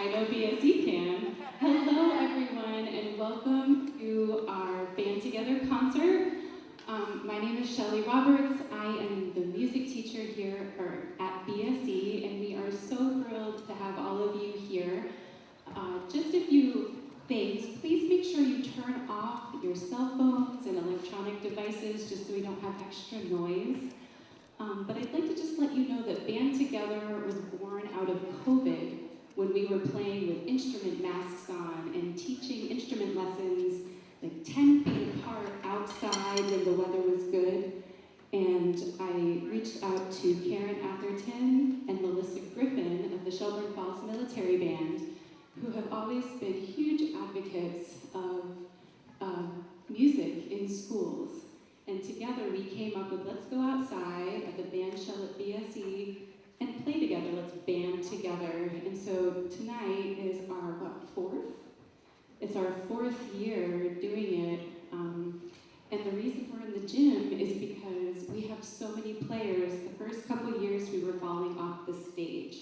I know BSE can. Hello, everyone, and welcome to our Band Together concert. My name is Shelly Roberts. I am the music teacher here at BSE, and we are so thrilled to have all of you here. Just a few things. Please make sure you turn off your cell phones and electronic devices just so we don't have extra noise. But I'd like to just let you know that Band Together was born out of COVID, when we were playing with instrument masks on and teaching instrument lessons like 10 feet apart outside when the weather was good. And I reached out to Karen Atherton and Melissa Griffin of the Shelburne Falls Military Band, who have always been huge advocates of music in schools. And together we came up with Let's Go Outside at the band shell at BSE and play together, let's band together. And so tonight is our, fourth? It's our fourth year doing it. And the reason we're in the gym is because we have so many players. The first couple years we were falling off the stage.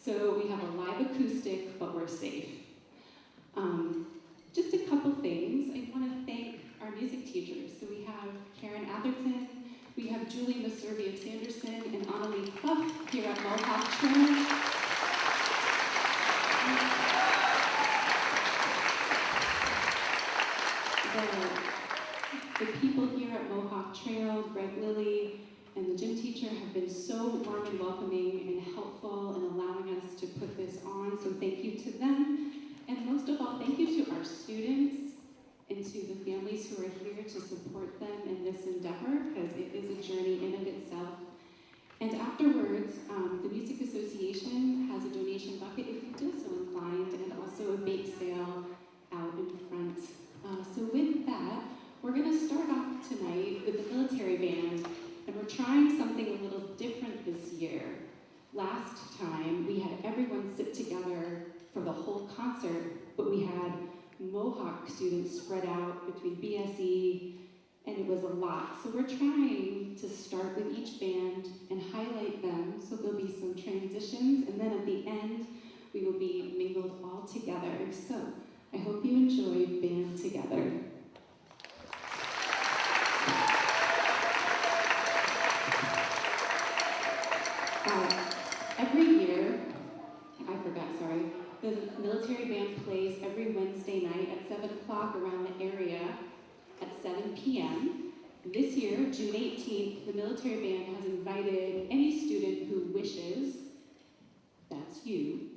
So we have a live acoustic, but we're safe. Just a couple things. I want to thank our music teachers. So we have Karen Atherton, we have Julie Maservi of Sanderson and Annalie Clough here at Mohawk Trail. The people here at Mohawk Trail, Greg Lilly, and the gym teacher have been so warm and welcoming and helpful in allowing us to put this on, so thank you to them. And most of all, thank you to our students and to the families who are here to support them in this endeavor, because it is a journey in and of itself. And afterwards, the Music Association has a donation bucket if you feel so inclined, and also a bake sale out in front. So with that, we're going to start off tonight with the military band, and we're trying something a little different this year. Last time, we had everyone sit together for the whole concert, but we had Mohawk students spread out between BSE, and it was a lot. So we're trying to start with each band and highlight them, so there'll be some transitions, and then at the end, we will be mingled all together. So I hope you enjoy Band Together. Every year, the military band plays every Wednesday night at 7 o'clock around the area at 7 p.m. This year, June 18th, the military band has invited any student who wishes, that's you,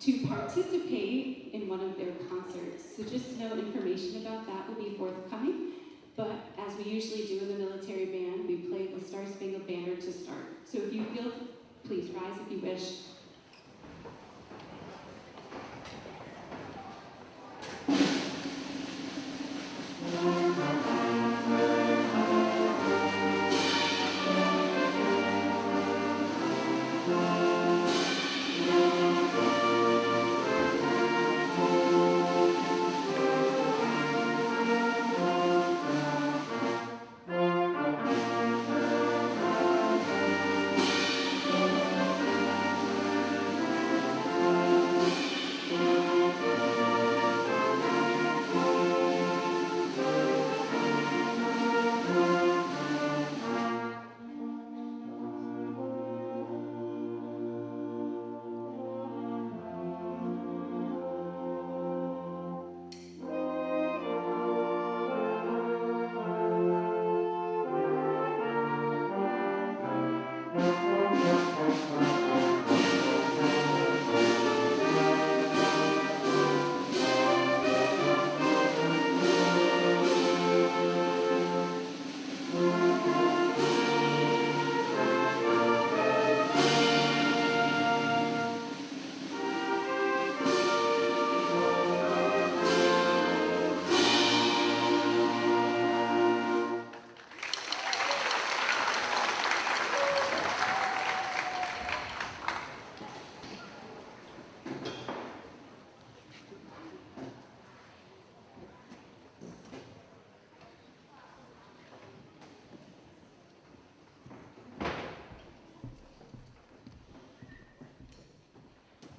to participate in one of their concerts. So just know information about that will be forthcoming. But as we usually do in the military band, we play the Star Spangled Banner to start. So if you feel, please rise if you wish.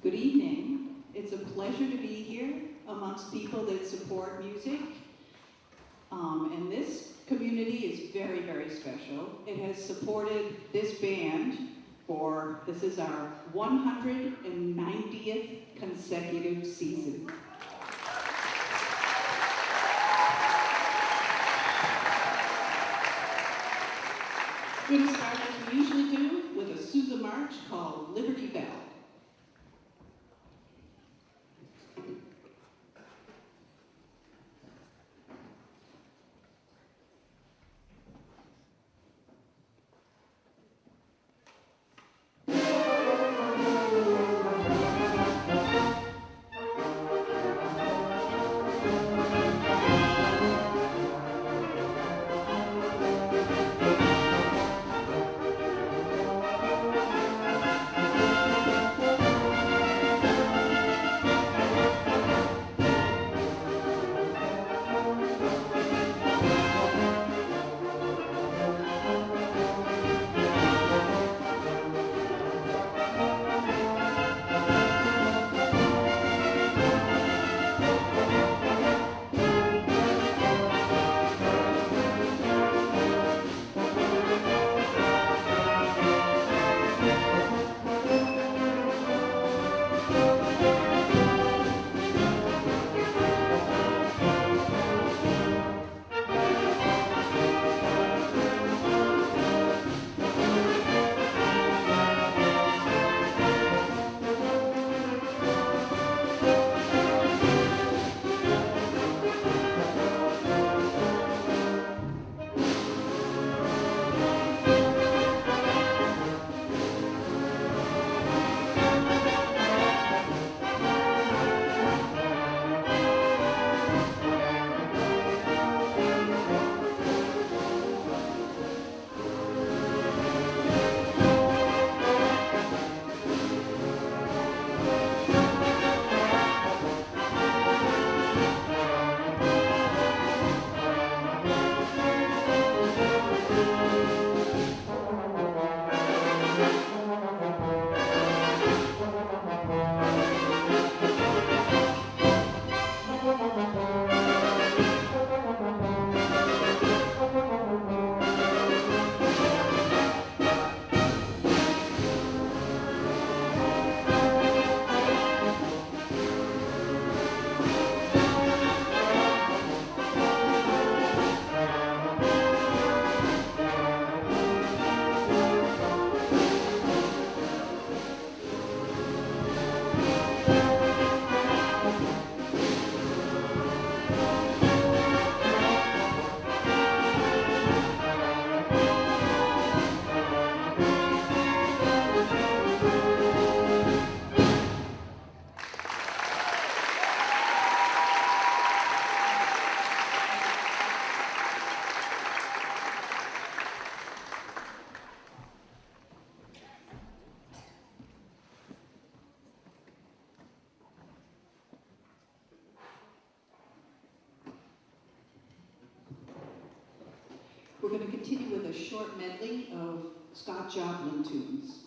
Good evening. It's a pleasure to be here amongst people that support music. And this community is very, very special. It has supported this band for, this is our 190th consecutive season. We're going to start as we usually do with a Sousa march called Liberty Bell. We're going to continue with a short medley of Scott Joplin tunes.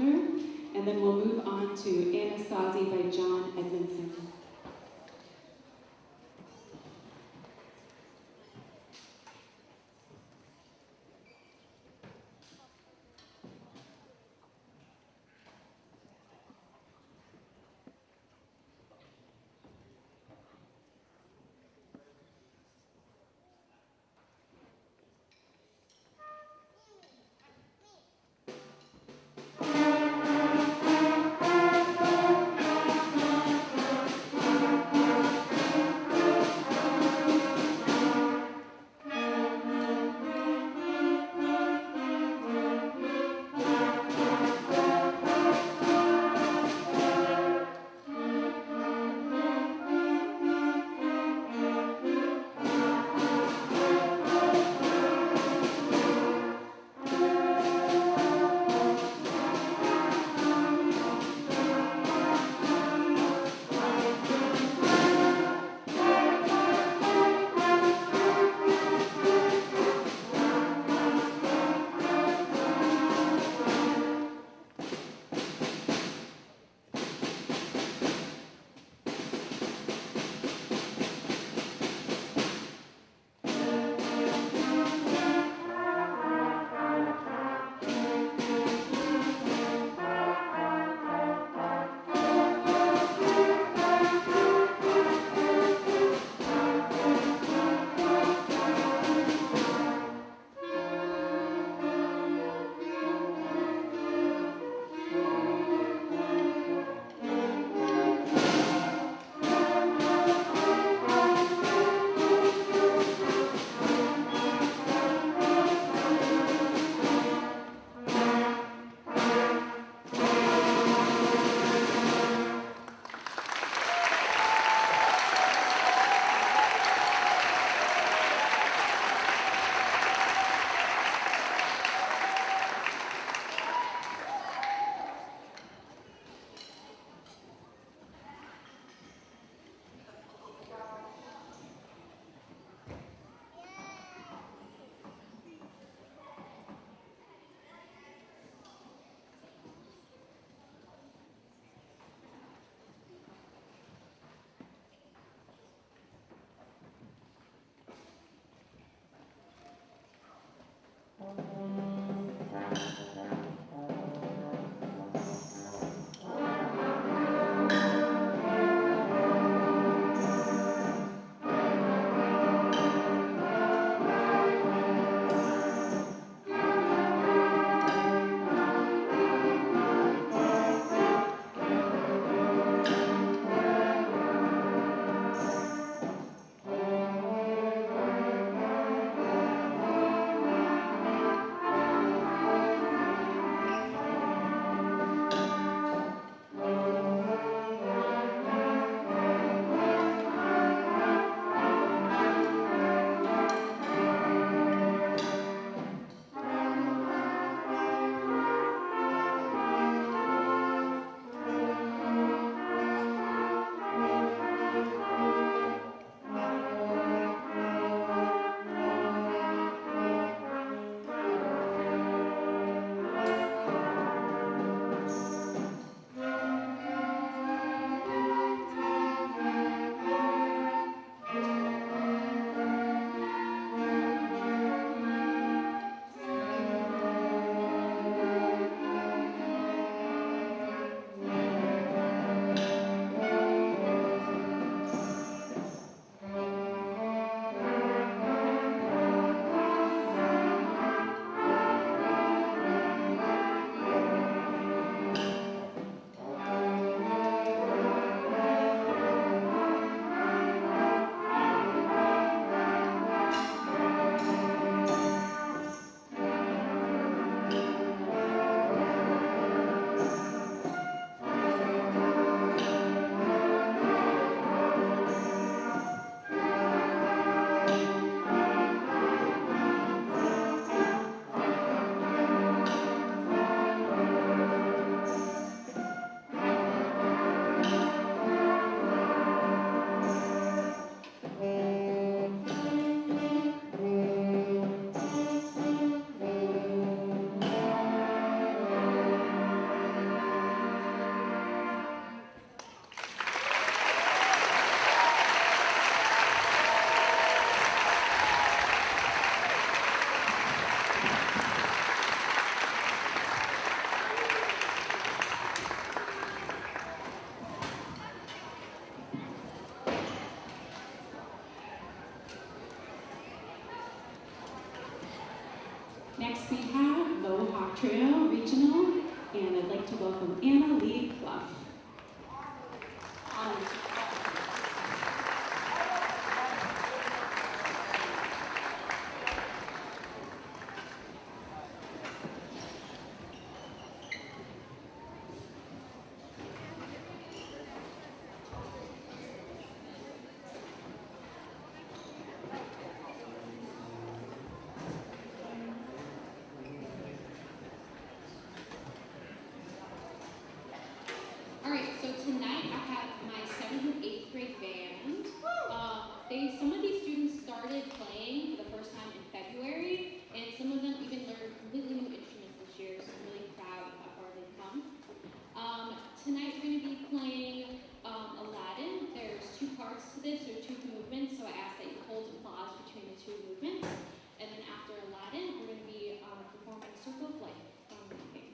calendar. And then we'll move on to Anasazi by John Edmondson. Circle of Life from Mapping.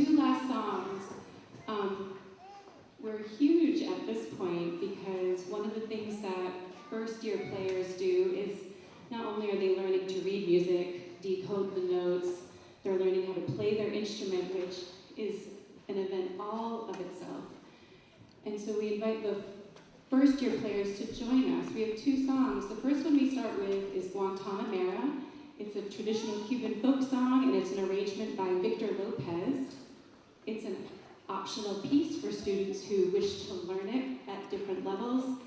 two last songs were huge at this point because one of the things that first-year players do is not only are they learning to read music, decode the notes, they're learning how to play their instrument, which is an event all of itself. And so we invite the first-year players to join us. We have two songs. The first one we start with is Guantanamera. It's a traditional Cuban folk song, and it's an arrangement by Victor Lopez. It's an optional piece for students who wish to learn it at different levels.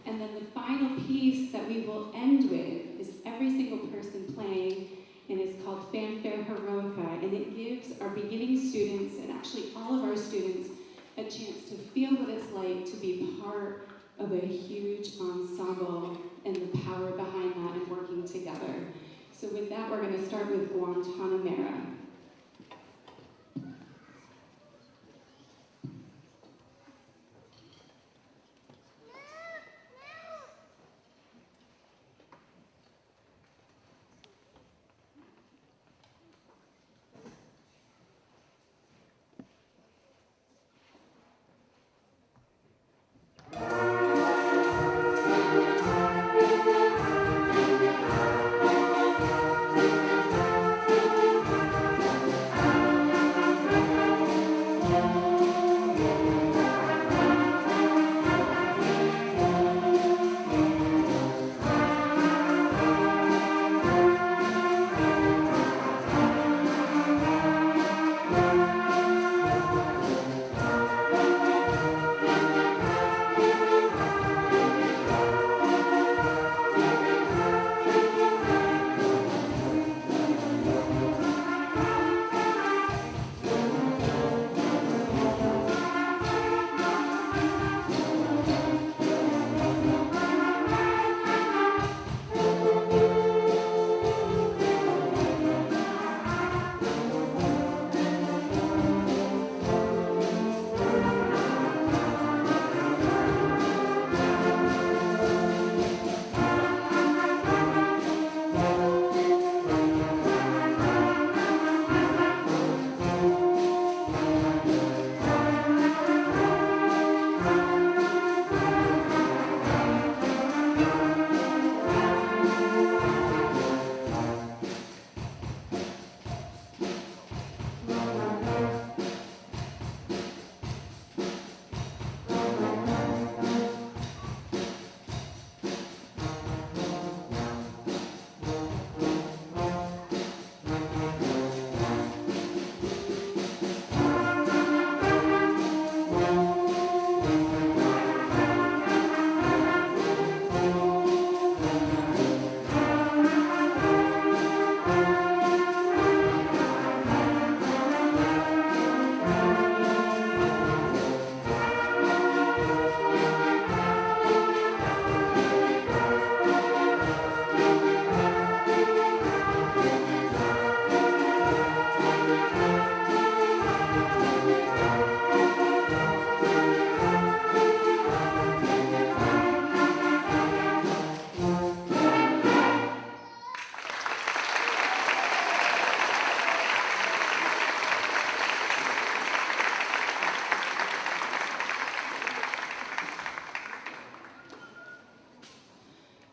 And then the final piece that we will end with is every single person playing, and it's called Fanfare Heroica, and it gives our beginning students, and actually all of our students, a chance to feel what it's like to be part of a huge ensemble and the power behind that and working together. So with that, we're going to start with Guantanamera.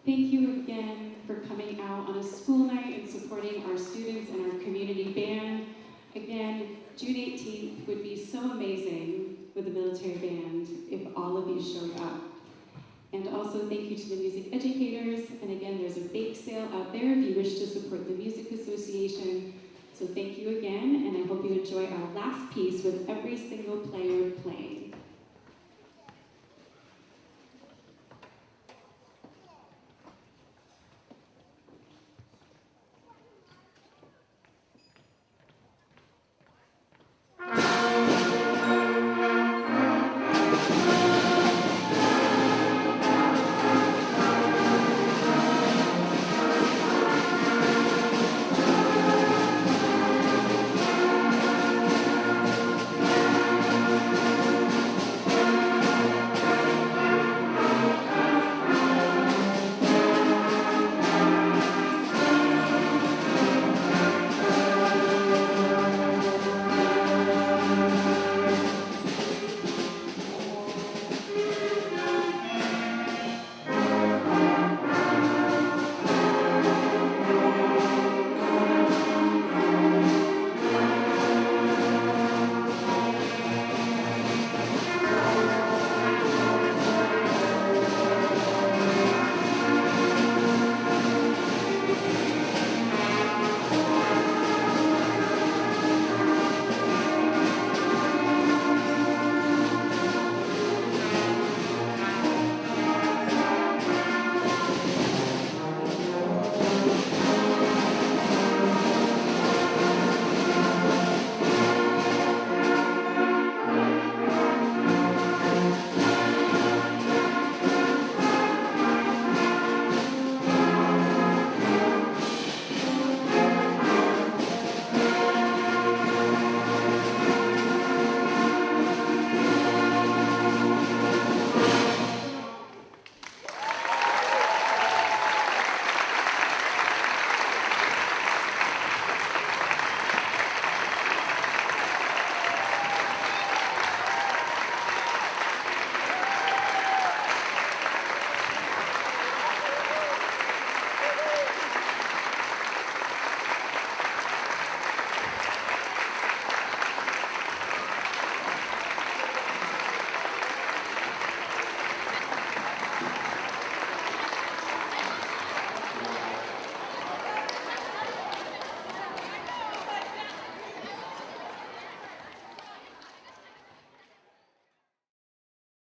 Thank you again for coming out on a school night and supporting our students and our community band. Again, June 18th would be so amazing with the military band if all of you showed up. And also thank you to the music educators. And again, there's a bake sale out there if you wish to support the Music Association. So thank you again, and I hope you enjoy our last piece with every single player playing.